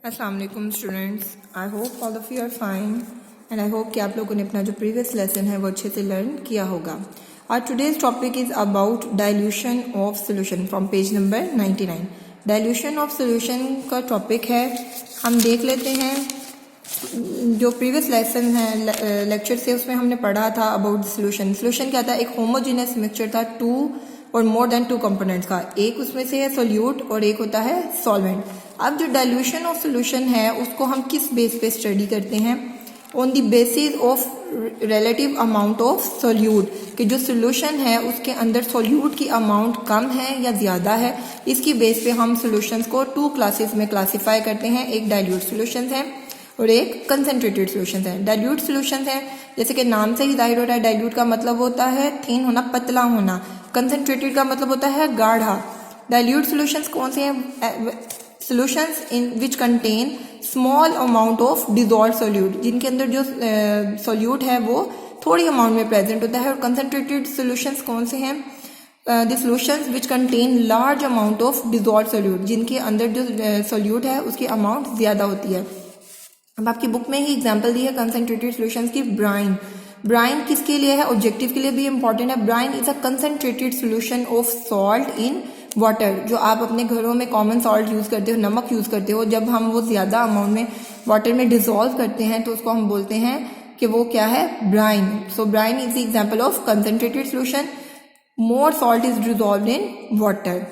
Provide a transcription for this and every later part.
अस्सलाम वालेकुम students, I hope all of you are fine and I hope कि आप लोगों ने अपना जो प्रीवियस लेसन है वो अच्छे से लर्न किया होगा। आज today's topic is about dilution of solution from page number 99। Dilution of solution का टॉपिक है। हम देख लेते हैं जो प्रीवियस लेसन है लेक्चर से, उसमें हमने पढ़ा था अबाउट सोल्यूशन। सोल्यूशन क्या था? एक होमोजेनियस मिक्सचर था टू और मोर देन टू कंपोनेंट्स का। एक उसमें से है सोल्यूट और एक होता है सॉल्वेंट। अब जो डाइल्यूशन ऑफ सोल्यूशन है उसको हम किस बेस पे स्टडी करते हैं? On the basis of relative amount of solute, कि जो सोल्यूशन है उसके अंदर सोल्यूट की अमाउंट कम है या ज़्यादा है। इसकी बेस पे हम सोल्यूशंस को टू क्लासेस में क्लासीफाई करते हैं। एक डाइल्यूट सोल्यूशंस है और एक कंसनट्रेटेड सोल्यूशन है। डाइल्यूट सोल्यूशन है जैसे कि नाम से ही जाहिर हो रहा है, डाइल्यूट का मतलब होता है थिन होना, पतला होना। कंसनट्रेटेड का मतलब होता है गाढ़ा। डाइल्यूट सोल्यूशंस कौन से हैं? Solutions in which contain small amount of dissolve solute, जिनके अंदर जो सोल्यूट है वो थोड़ी अमाउंट में प्रेजेंट होता है। और कंसनट्रेटेड सोल्यूशंस कौन से हैं? The solutions which contain large amount of dissolve solute, जिनके अंदर जो सोल्यूट है उसकी अमाउंट ज़्यादा होती है। अब आपकी बुक में ही एग्जांपल दी है कंसनट्रेटेड सोल्यूशंस की। ब्राइन, ब्राइन किसके लिए है? ऑब्जेक्टिव के लिए भी इंपॉर्टेंट है। Brine is a concentrated solution of salt in water. जो आप अपने घरों में कॉमन सॉल्ट यूज़ करते हो, नमक यूज़ करते हो, जब हम वो ज़्यादा अमाउंट में वाटर में डिजोल्व करते हैं तो उसको हम बोलते हैं कि वो क्या है? Brine. So brine is the example of concentrated solution. More salt is dissolve in water.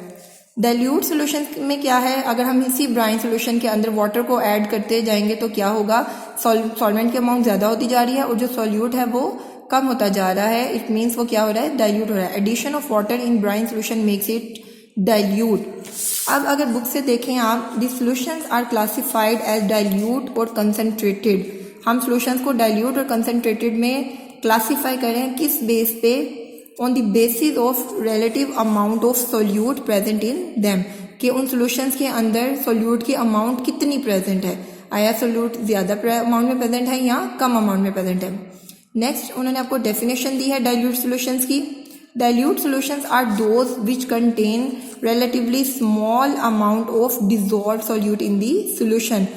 Dilute solution में क्या है? अगर हम इसी ब्राइन सोल्यूशन के अंदर वाटर को ऐड करते जाएंगे तो क्या होगा? सॉल्वेंट की अमाउंट ज़्यादा होती जा रही है और जो सॉल्यूट है वो कम होता जा रहा है। इट मीन्स वो क्या हो रहा है? डाइल्यूट हो रहा है। Addition of water in brine solution makes it dilute. अब अगर बुक से देखें आप, the solutions are classified as dilute और कंसनट्रेटेड। हम सोल्यूशंस को डाइल्यूट और कंसनट्रेटेड में क्लासीफाई करें किस बेस पे? On the basis of relative amount of solute present in them, कि उन सोल्यूशंस के अंदर सोल्यूट की अमाउंट कितनी प्रेजेंट है। आया सोल्यूट ज़्यादा अमाउंट में प्रेजेंट है या कम अमाउंट में प्रेजेंट है। नेक्स्ट उन्होंने आपको डेफिनेशन दी है डाइल्यूट सोल्यूशंस की। Dilute solutions are those which contain relatively small amount of dissolved solute in the solution।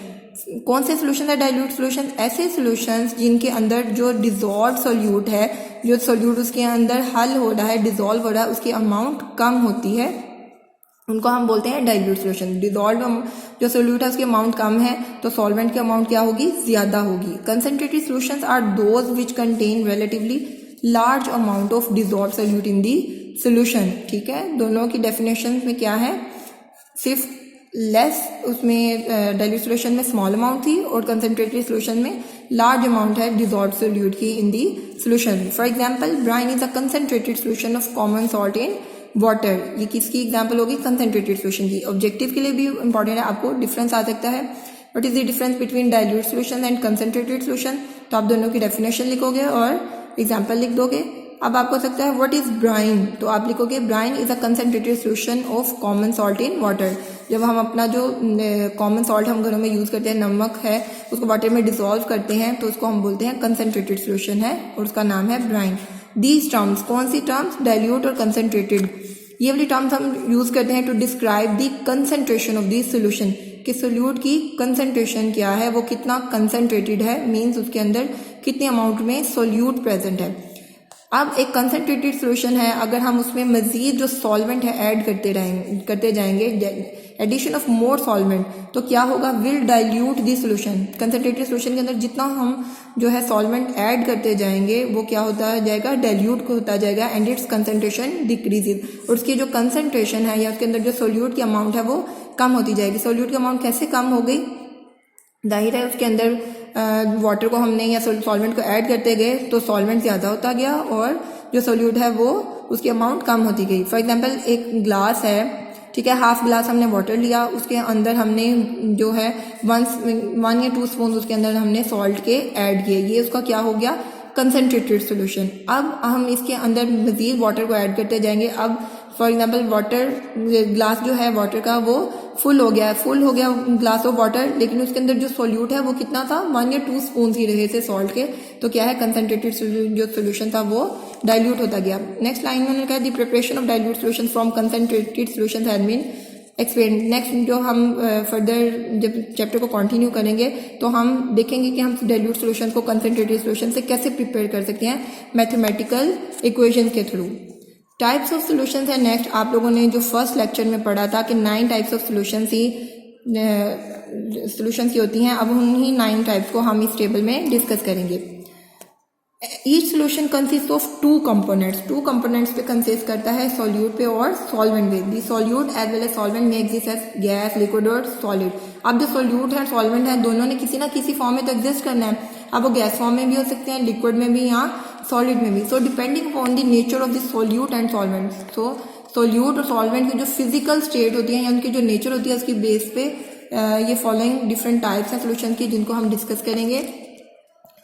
कौन से सोल्यूशन है डाइल्यूट सोल्यूशन? ऐसे सोल्यूशंस जिनके अंदर जो डिजॉल्व सोल्यूट है, जो सोल्यूट उसके अंदर हल हो रहा है, डिजॉल्व हो रहा है, उसकी अमाउंट कम होती है, उनको हम बोलते हैं डाइल्यूट सोल्यूशन। डिजॉल्व जो सोल्यूट है उसकी अमाउंट कम है तो सॉल्वेंट की अमाउंट क्या होगी? ज़्यादा होगी। Concentrated solutions are those which contain relatively large amount of dissolve solute in the solution. ठीक है, दोनों की डेफिनेशन में क्या है? सिर्फ लेस उसमें डाइल्यूट सोल्यूशन में स्मॉल अमाउंट थी और कंसनट्रेटेड सोल्यूशन में लार्ज अमाउंट है डिजॉल्व सोल्यूट की in the solution. For example, brine is a concentrated solution of common salt in water. ये किसकी एग्जांपल होगी? कंसनट्रेटेड सोल्यूशन की। ऑब्जेक्टिव के लिए भी इंपॉर्टेंट है, आपको डिफरेंस आ सकता है। What is the difference between dilute solution and concentrated solution? तो आप दोनों की डेफिनेशन लिखोगे और एग्जाम्पल लिख दोगे। अब आपको सकता है व्हाट इज ब्राइन, तो आप लिखोगे brine is a concentrated solution of common salt in water. जब हम अपना जो कॉमन सॉल्ट हम घरों में यूज करते हैं, नमक है, उसको वाटर में डिसॉल्व करते हैं तो उसको हम बोलते हैं कंसनट्रेटेड सोल्यूशन है और उसका नाम है ब्राइन। दीज टर्म्स, कौन सी टर्म्स? डाइल्यूट और कंसनट्रेटेड। ये वाली टर्म्स हम यूज करते हैं to describe the concentration of this solution, कि सोल्यूट की कंसनट्रेशन क्या है, वो कितना कंसनट्रेटेड है, मीन्स उसके अंदर कितने अमाउंट में सोल्यूट प्रेजेंट है। अब एक कंसनट्रेटेड सोल्यूशन है, अगर हम उसमें मजीद जो सॉल्वेंट है ऐड करते जाएंगे, एडिशन ऑफ मोर सॉल्वेंट, तो क्या होगा? Will dilute the solution. Concentrated solution के अंदर जितना हम जो है सॉल्वेंट ऐड करते जाएंगे वो क्या होता जाएगा? डाइल्यूट होता जाएगा एंड इट्स कंसनट्रेशन डिक्रीजेज। और उसकी जो कंसनट्रेशन है या उसके अंदर जो सोल्यूट की अमाउंट है वो कम होती जाएगी। सोल्यूट की अमाउंट कैसे कम हो गई? जाहिर है उसके अंदर वाटर को हमने या सॉल्वेंट को ऐड करते गए तो सॉल्वेंट ज़्यादा होता गया और जो सोल्यूट है वो उसकी अमाउंट कम होती गई। फॉर एग्जांपल, एक ग्लास है, ठीक है, हाफ ग्लास हमने वाटर लिया, उसके अंदर हमने जो है 1 या 2 स्पून उसके अंदर हमने सॉल्ट के ऐड किए, ये उसका क्या हो गया? Concentrated solution. अब हम इसके अंदर मजीद वाटर को ऐड करते जाएंगे। अब फॉर एग्जाम्पल वाटर ग्लास जो है वाटर का वो फुल हो गया ग्लास ऑफ वाटर, लेकिन उसके अंदर जो सोल्यूट है वो कितना था? 1 या 2 स्पून ही रहे थे सॉल्ट के, तो क्या है? कंसनट्रेटेड जो सोल्यूशन था वो डाइल्यूट होता गया। नेक्स्ट लाइन में उन्होंने कहा the preparation of dilute solution from concentrated solution has been explain. Next जो हम फर्दर जब चैप्टर को कंटिन्यू करेंगे तो हम देखेंगे कि हम डाइल्यूट सॉल्यूशन को कंसंट्रेटेड सॉल्यूशन से कैसे प्रिपेयर कर सकते हैं मैथमेटिकल इक्वेशन के थ्रू। टाइप्स ऑफ सॉल्यूशंस है नेक्स्ट। आप लोगों ने जो फर्स्ट लेक्चर में पढ़ा था कि 9 टाइप्स ऑफ सॉल्यूशंस की होती हैं, अब उन्हीं 9 टाइप्स को हम इस टेबल में डिस्कस करेंगे। Each solution consist of 2 components. 2 components पे कंसिस्ट करता है, सॉल्यूट पे और सॉल्वेंट पे। The solute as well as solvent में एग्जिस्ट एज गैस, लिक्विड और सॉलिड। अब जो सॉल्यूट है सॉल्वेंट है दोनों ने किसी ना किसी फॉर्म में तो एग्जिस्ट करना है। अब वो गैस फॉर्म में भी हो सकते हैं, लिक्विड में भी या सॉलिड में भी। So depending upon the nature of the solute and solvent. So solute और सॉल्वेंट की जो फिजिकल स्टेट होती है या उनकी जो नेचर होती है उसकी बेस पे ये फॉलोइंग डिफरेंट टाइप्स हैं सॉल्यूशन की जिनको हम डिस्कस करेंगे।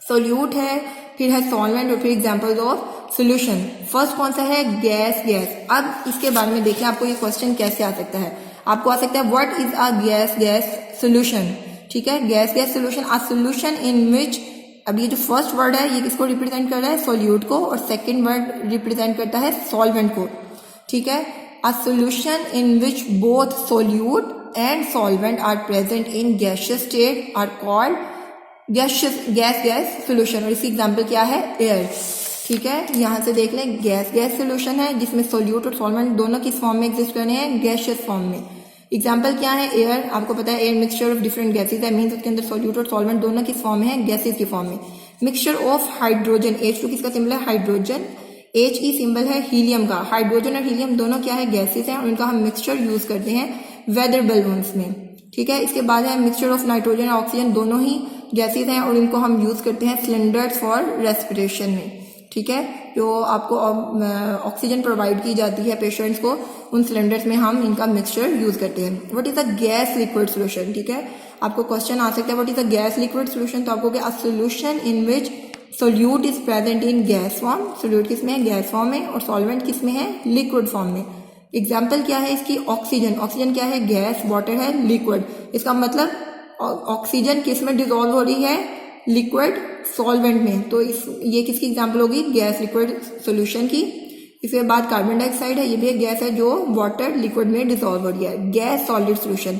सॉल्यूट है, फिर है सॉल्वेंट और फिर एग्जांपल्स ऑफ सॉल्यूशन। फर्स्ट कौन सा है? गैस। गैस। अब इसके बारे में देखिए आपको ये क्वेश्चन कैसे आ सकता है। आपको आ सकता है what is a gas solution. ठीक है, gas solution a solution in which. अब ये जो फर्स्ट वर्ड है ये किसको रिप्रेजेंट कर रहा है? सॉल्यूट को, और सेकेंड वर्ड रिप्रेजेंट करता है सॉल्वेंट को। ठीक है, a solution in which both solute and solvent are present in gaseous state are called gas solution. और इसकी एग्जांपल क्या है? एयर। ठीक है, यहां से देख लें गैस सॉल्यूशन है जिसमें सॉल्यूट और सॉल्वेंट दोनों किस फॉर्म में एग्जिस्ट करने हैं? गैसियस फॉर्म में। एग्जांपल क्या है? एयर। आपको पता है air mixture of different gases है, मींस उसके अंदर सॉल्यूट और सॉल्वेंट दोनों किस फॉर्म में है? गैसेज की फॉर्म में। मिक्सचर ऑफ हाइड्रोजन, H2 किसका सिंबल है? हाइड्रोजन। He सिंबल है हीलियम का। हाइड्रोजन और हीलियम दोनों क्या है? गैसेज हैं और उनका हम मिक्सचर यूज करते हैं वेदर बलून्स में। ठीक है, इसके बाद है मिक्सचर ऑफ नाइट्रोजन और ऑक्सीजन, दोनों ही गैसेज हैं और इनको हम यूज करते हैं सिलेंडर्स फॉर रेस्पिरेशन में। ठीक है, जो आपको ऑक्सीजन प्रोवाइड की जाती है पेशेंट्स को, उन सिलेंडर्स में हम इनका मिक्सचर यूज करते हैं। What is a gas liquid solution? ठीक है, आपको क्वेश्चन आ सकता है what is a gas liquid solution, तो आपको क्या? Solution in which solute is present in gas form. Solute किस में है? गैस फॉर्म में। और सॉल्वेंट किस में है? लिक्विड फॉर्म में। एग्जाम्पल क्या है इसकी? ऑक्सीजन। ऑक्सीजन क्या है? गैस। वाटर है लिक्विड। इसका मतलब ऑक्सीजन किस में डिजोल्व हो रही है? लिक्विड सॉल्वेंट में। तो ये किसकी एग्जाम्पल होगी? गैस लिक्विड सॉल्यूशन की। इसके बाद कार्बन डाइऑक्साइड है, ये भी एक गैस है जो वाटर लिक्विड में डिजोल्व हो रही है। Gas solid solution.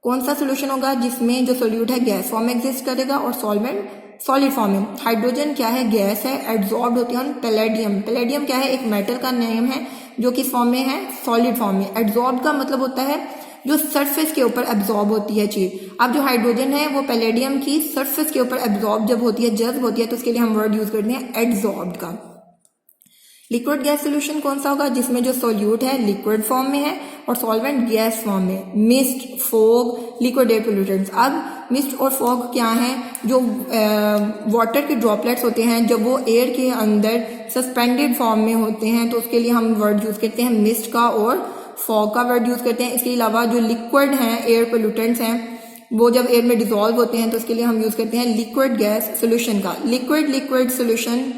कौन सा सॉल्यूशन होगा जिसमें जो सोल्यूट है गैस फॉर्म में एग्जिस्ट करेगा और सॉल्वेंट सॉलिड फॉर्म में? हाइड्रोजन क्या है? गैस है, एब्जॉर्ब होती है पैलेडियम। पैलेडियम क्या है? एक मेटल का नेम है जो किस फॉर्म में है? सॉलिड फॉर्म में। एब्जॉर्ब का मतलब होता है जो सरफेस के ऊपर एब्जॉर्ब होती है चीज। अब जो हाइड्रोजन है वो पैलेडियम की सरफेस के ऊपर एब्जॉर्ब जब होती है, जज्ब होती है, तो उसके लिए हम वर्ड यूज करते हैं एब्जॉर्ब्ड का। लिक्विड गैस सॉल्यूशन कौन सा होगा? जिसमें जो सोल्यूट है लिक्विड फॉर्म में है और सॉल्वेंट गैस फॉर्म में। Mist, fog, liquid air pollutants. अब मिस्ट और फॉग क्या है? जो वाटर के ड्रॉपलेट्स होते हैं जब वो एयर के अंदर सस्पेंडेड फॉर्म में होते हैं तो उसके लिए हम वर्ड यूज करते हैं मिस्ट का और फॉग का वर्ड यूज करते हैं। इसके अलावा जो लिक्विड हैं एयर पोल्यूटेंट्स हैं वो जब एयर में डिसॉल्व होते हैं तो उसके लिए हम यूज करते हैं लिक्विड गैस सॉल्यूशन का। Liquid solution.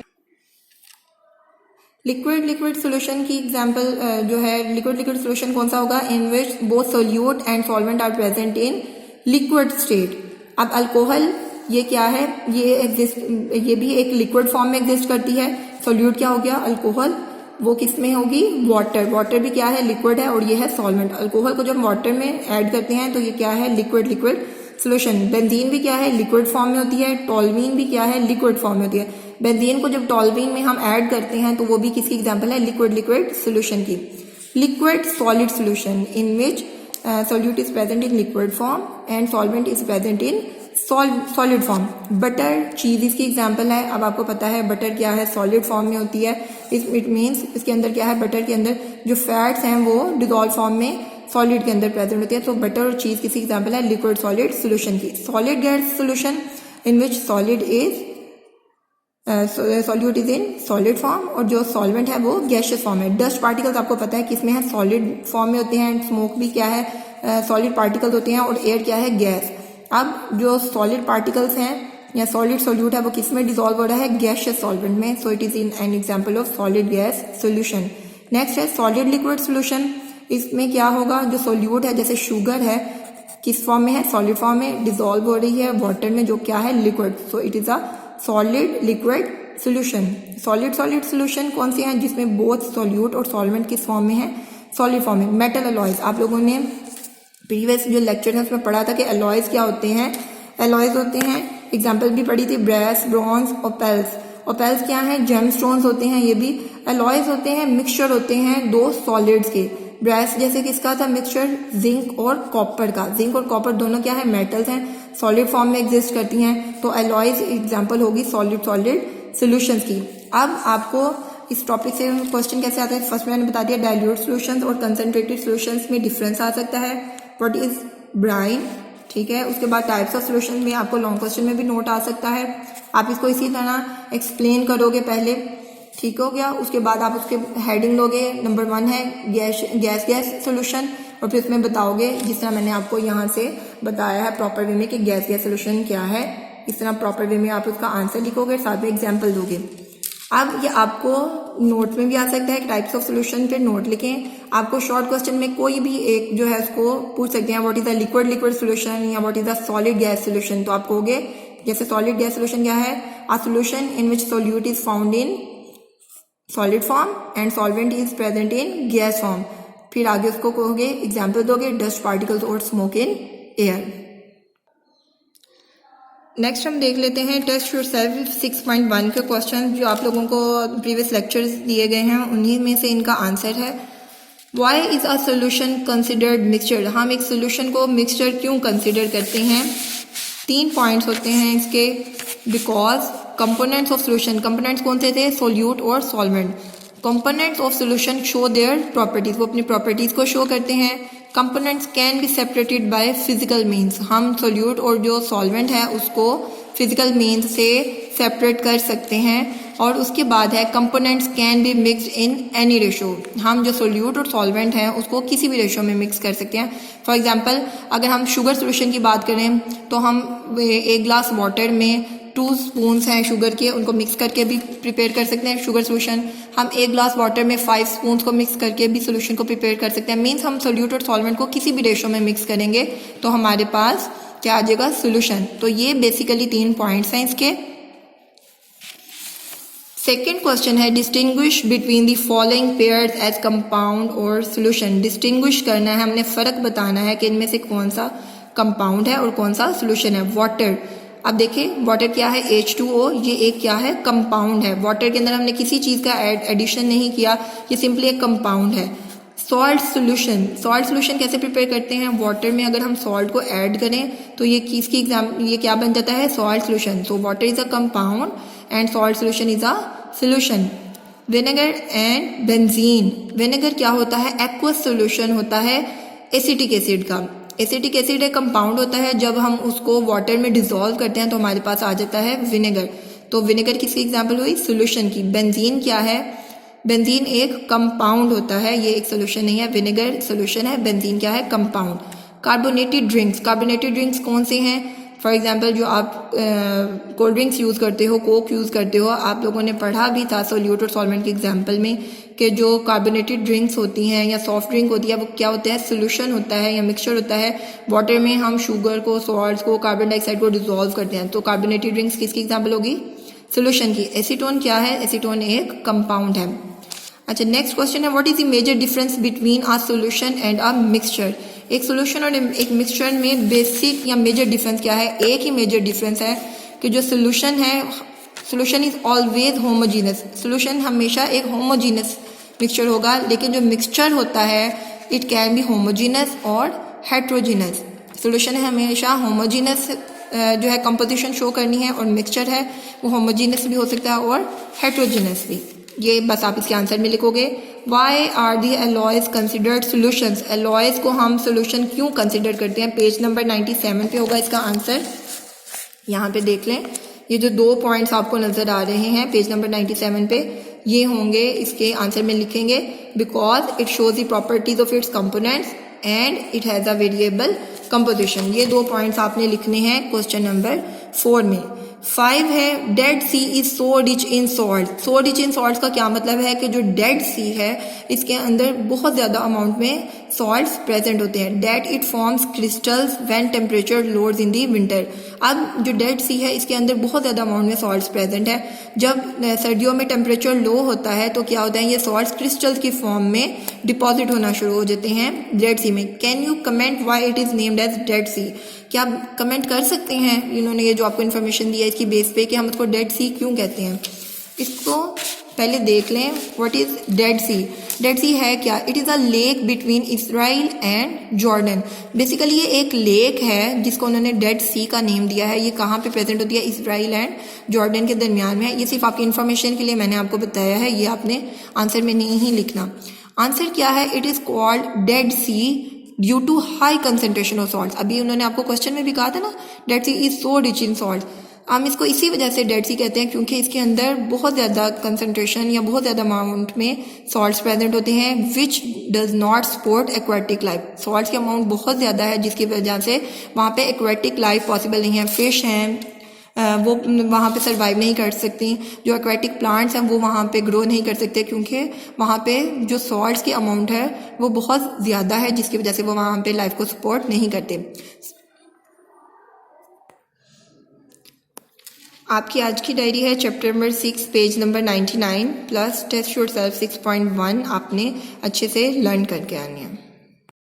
लिक्विड सॉल्यूशन की एग्जांपल जो है लिक्विड सॉल्यूशन कौन सा होगा? In which both solute and solvent are present in liquid state. अब अल्कोहल ये क्या है? ये भी एक लिक्विड फॉर्म में एग्जिस्ट करती है। सोल्यूट क्या हो गया? अल्कोहल। वो किस में होगी? वाटर भी क्या है? लिक्विड है और ये है सॉल्वेंट। अल्कोहल को जब वाटर में ऐड करते हैं तो ये क्या है? Liquid solution. बेंजीन भी क्या है? लिक्विड फॉर्म में होती है। टोल्यूइन भी क्या है? लिक्विड फॉर्म में होती है। बेंजीन को जब टोल्यूइन में हम ऐड करते हैं तो वो भी किसकी एग्जांपल है? लिक्विड सॉल्यूशन की। Liquid solid solution in which solute is present in liquid form and solvent is present in solid form. Butter, चीज इसकी एग्जांपल है। अब आपको पता है बटर क्या है? सॉलिड फॉर्म में होती है। इट मीन्स इसके अंदर क्या है? बटर के अंदर जो फैट्स हैं वो डिजॉल्व फॉर्म में सॉलिड के अंदर प्रेजेंट होती है। तो बटर और चीज किसी एग्जांपल है? लिक्विड सॉलिड सॉल्यूशन की। Solid gas solution in which solute is in solid form और जो सॉल्वेंट है वो गैसियस फॉर्म है। डस्ट पार्टिकल्स आपको पता है किसमें है? सॉलिड फॉर्म में होते हैं। स्मोक भी क्या है? सॉलिड पार्टिकल्स होते हैं और एयर क्या है? गैस। अब जो सॉलिड पार्टिकल्स हैं या सॉलिड सोल्यूट है वो किस में डिसॉल्व हो रहा है? गैसियस सॉल्वेंट में। So it is in an example of solid gas solution. Next है सॉलिड लिक्विड सॉल्यूशन। इसमें क्या होगा? जो सोल्यूट है जैसे शुगर है किस फॉर्म में है? सॉलिड फॉर्म में डिसॉल्व हो रही है वाटर में जो क्या है? Liquid. So it is a solid liquid solution. Solid solution कौन सी है? जिसमें बोथ सोल्यूट और सॉल्वेंट किस फॉर्म में है? सॉलिड फॉर्म में। Metal alloys. आप लोगों ने प्रीवियस जो लेक्चर है उसमें पढ़ा था कि एलॉयज क्या होते हैं। एलॉयज होते हैं, एग्जाम्पल भी पढ़ी थी, ब्रेस, ब्रॉन्ज, ओपेल्स। ओपेल्स क्या है? जेमस्टोन्स होते हैं ये भी। एलॉयज होते हैं मिक्सचर होते हैं दो सॉलिड्स के। ब्रेस जैसे किसका था मिक्सचर? जिंक और कॉपर का। जिंक और कॉपर दोनों क्या है? मेटल्स हैं, सॉलिड फॉर्म में एग्जिस्ट करती हैं, तो एलॉयज एग्जाम्पल होगी सॉलिड सॉलिड सोल्यूशंस की। अब आपको इस टॉपिक से क्वेश्चन कैसे आता है? फर्स्ट मैंने बता दिया डाइल्यूट सॉल्यूशंस और कंसंट्रेटेड सॉल्यूशंस में डिफरेंस आ सकता है। व्हाट इज ब्राइन, ठीक है। उसके बाद टाइप्स ऑफ सॉल्यूशन में आपको लॉन्ग क्वेश्चन में भी नोट आ सकता है। आप इसको इसी तरह एक्सप्लेन करोगे पहले, ठीक हो गया। उसके बाद आप उसके हेडिंग लोगे, नंबर 1 है गैस सॉल्यूशन, और फिर उसमें बताओगे जिस तरह मैंने आपको यहाँ से बताया है प्रॉपर वे में कि गैस सॉल्यूशन क्या है। इस तरह प्रॉपर वे में आप उसका आंसर लिखोगे, साथ में एग्जाम्पल दोगे। अब ये आपको नोट में भी आ सकता है, टाइप्स ऑफ सॉल्यूशन पे नोट लिखें। आपको शॉर्ट क्वेश्चन में कोई भी एक जो है उसको पूछ सकते हैं, what is the liquid solution या what is the solid gas solution. तो आप कहोगे जैसे सॉलिड गैस सॉल्यूशन क्या है? A solution in which solute is found in solid form and solvent is present in gas form. फिर आगे उसको कहोगे, एग्जाम्पल दोगे, डस्ट पार्टिकल्स और स्मोक इन एयर। नेक्स्ट हम देख लेते हैं टेस्ट योरसेल्फ 6.1 के क्वेश्चन जो आप लोगों को प्रीवियस लेक्चर्स दिए गए हैं, उन्हीं में से इनका आंसर है। Why is a solution considered mixture? हम एक सोल्यूशन को मिक्सचर क्यों कंसिडर करते हैं? 3 पॉइंट्स होते हैं इसके। Because components of solution, components कौन से थे? सोल्यूट और solvent. Components of solution show their properties, वो अपनी प्रॉपर्टीज को शो करते हैं। Components can be separated by physical means, हम सोल्यूट और जो सॉल्वेंट है उसको फिजिकल मीन्स से सेपरेट कर सकते हैं। और उसके बाद है components can be mixed in any ratio, हम जो सोल्यूट और सॉल्वेंट हैं उसको किसी भी रेशो में मिक्स कर सकते हैं। फॉर एग्जांपल अगर हम शुगर सोल्यूशन की बात करें तो हम 1 ग्लास वाटर में 2 स्पून्स हैं शुगर के, उनको मिक्स करके भी प्रिपेयर कर सकते हैं शुगर सोल्यूशन। हम 1 ग्लास वाटर में 5 स्पून्स को मिक्स करके भी सोल्यूशन को प्रिपेयर कर सकते हैं। मीन्स हम सोल्यूट और सॉल्वेंट को किसी भी रेशो में मिक्स करेंगे तो हमारे पास क्या आ जाएगा? सोल्यूशन। तो ये बेसिकली 3 पॉइंट्स हैं इसके। सेकेंड क्वेश्चन है distinguish between the following pairs as compound और सोल्यूशन। डिस्टिंग्विश करना है, हमने फ़र्क बताना है कि इनमें से कौन सा कंपाउंड है और कौन सा सोल्यूशन है। वाटर, अब देखिए वाटर क्या है? H2O, ये एक क्या है? कंपाउंड है। वाटर के अंदर हमने किसी चीज़ का एडिशन नहीं किया, ये सिंपली एक कंपाउंड है। सॉल्ट सोल्यूशन, सॉल्ट सोल्यूशन कैसे प्रिपेयर करते हैं? वाटर में अगर हम सॉल्ट को ऐड करें तो ये किसकी ये क्या बन जाता है? Salt solution. So water is a compound and salt solution is a solution. Vinegar and benzene, vinegar क्या होता है? एक्वस सोल्यूशन होता है एसिटिक एसिड का। एसिटिक एसिड एक कंपाउंड होता है, जब हम उसको वाटर में डिसॉल्व करते हैं तो हमारे पास आ जाता है विनेगर। तो विनेगर किसकी एग्जाम्पल हुई? सोल्यूशन की। बेंजीन क्या है? बेंजीन एक कंपाउंड होता है, ये एक सोल्यूशन नहीं है। विनेगर सोल्यूशन है, बेंजीन क्या है? Compound. Carbonated drinks, carbonated drinks कौन से हैं? फॉर एग्जाम्पल जो आप कोल्ड ड्रिंक्स यूज़ करते हो, कोक यूज़ करते हो, आप लोगों ने पढ़ा भी था सोल्यूट और सॉल्वेंट के एग्जाम्पल में कि जो कार्बोनेटेड ड्रिंक्स होती हैं या सॉफ्ट ड्रिंक होती है वो क्या होता है? सोल्यूशन होता है या मिक्सचर होता है। वाटर में हम शुगर को, सॉल्ट्स को, कार्बन डाइऑक्साइड को डिसॉल्व करते हैं, तो कार्बोनेटेड ड्रिंक्स किसकी एग्जाम्पल होगी? सोल्यूशन की। एसीटोन क्या है? एसीटोन एक कंपाउंड है। अच्छा, नेक्स्ट क्वेश्चन है what is the major difference between a solution and a mixture? एक सोल्यूशन और एक मिक्सचर में बेसिक या मेजर डिफरेंस क्या है? एक ही मेजर डिफरेंस है कि जो सोल्यूशन है, solution is always homogeneous, solution हमेशा एक होमोजीनस मिक्सचर होगा, लेकिन जो मिक्सचर होता है इट कैन बी होमोजीनस और हेट्रोजीनस। सोल्यूशन है हमेशा होमोजीनस जो है कंपोजिशन शो करनी है, और मिक्सचर है वो होमोजीनस भी हो सकता है और हेट्रोजीनस भी। ये बस आप इसके आंसर में लिखोगे। Why are the alloys considered solutions? Alloys को हम सोल्यूशन क्यों कंसिडर करते हैं? पेज नंबर 97 पे होगा इसका आंसर, यहाँ पे देख लें। ये जो 2 पॉइंट्स आपको नजर आ रहे हैं पेज नंबर 97 पे, ये होंगे इसके आंसर में लिखेंगे। Because it shows the properties of its components and it has a variable composition. ये 2 पॉइंट्स आपने लिखने हैं क्वेश्चन नंबर 4 में। 5 है dead sea is so rich in salt. So rich in salt का क्या मतलब है कि जो डेड सी है इसके अंदर बहुत ज़्यादा अमाउंट में सॉल्ट्स प्रेजेंट होते हैं। That it forms crystals when temperature lowers in the winter. अब जो डेड सी है इसके अंदर बहुत ज़्यादा अमाउंट में सॉल्ट्स प्रेजेंट है। जब सर्दियों में टेम्परेचर लो होता है तो क्या होता है, ये सॉल्ट्स क्रिस्टल्स की फॉर्म में डिपॉजिट होना शुरू हो जाते हैं डेड सी में। Can you comment why it is named as Dead Sea? क्या आप कमेंट कर सकते हैं इन्होंने ये जो आपको इन्फॉर्मेशन दिया है इसकी बेस पे कि हम उसको डेड सी क्यों कहते हैं? इसको पहले देख लें। What is Dead Sea? Dead Sea है क्या? It is a lake between Israel and Jordan. Basically ये एक लेक है जिसको उन्होंने डेड सी का नेम दिया है। ये कहाँ पे प्रेजेंट होती है? इसराइल एंड जॉर्डन के दरमियान में है। ये सिर्फ आपकी इन्फॉर्मेशन के लिए मैंने आपको बताया है, ये आपने आंसर में नहीं ही लिखना। आंसर क्या है? It is called dead sea due to high concentration of salt. अभी उन्होंने आपको क्वेश्चन में भी कहा था ना, dead sea is so rich in salt. हम इसको इसी वजह से डेड सी कहते हैं क्योंकि इसके अंदर बहुत ज़्यादा कंसंट्रेशन या बहुत ज़्यादा अमाउंट में सॉल्ट्स प्रेजेंट होते हैं which does not support aquatic life. Salts की अमाउंट बहुत ज़्यादा है जिसकी वजह से वहाँ पे एक्वेटिक लाइफ पॉसिबल नहीं है। फिश हैं वो वहाँ पे सर्वाइव नहीं कर सकती, जो एक्वेटिक प्लांट्स हैं वो वहाँ पे ग्रो नहीं कर सकते क्योंकि वहाँ पे जो सॉल्ट्स की अमाउंट है वो बहुत ज़्यादा है जिसकी वजह से वो वहाँ पे लाइफ को सपोर्ट नहीं करते। आपकी आज की डायरी है chapter number 6 page number 99 plus test yourself 6.1 आपने अच्छे से लर्न करके आनी है।